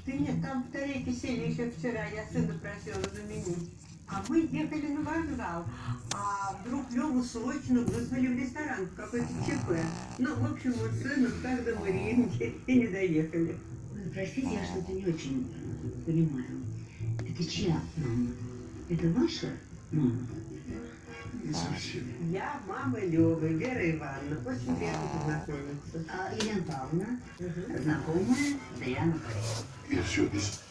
Ты нет, там в Тарейке сели еще вчера, я сына просила заменить. А мы ехали на вокзал, а вдруг Леву срочно вызвали в ресторан, в какой-то ЧП. Ну, в общем, мы с сыном в каждом Риме и не доехали. Ой, простите, я что-то не очень понимаю. Это чья мама? Это ваша мама? Не совсем. Я мама Левы, Вера Ивановна. Очень приятно познакомиться. А Елена Павловна, знакомая Даяна Паре. Я все без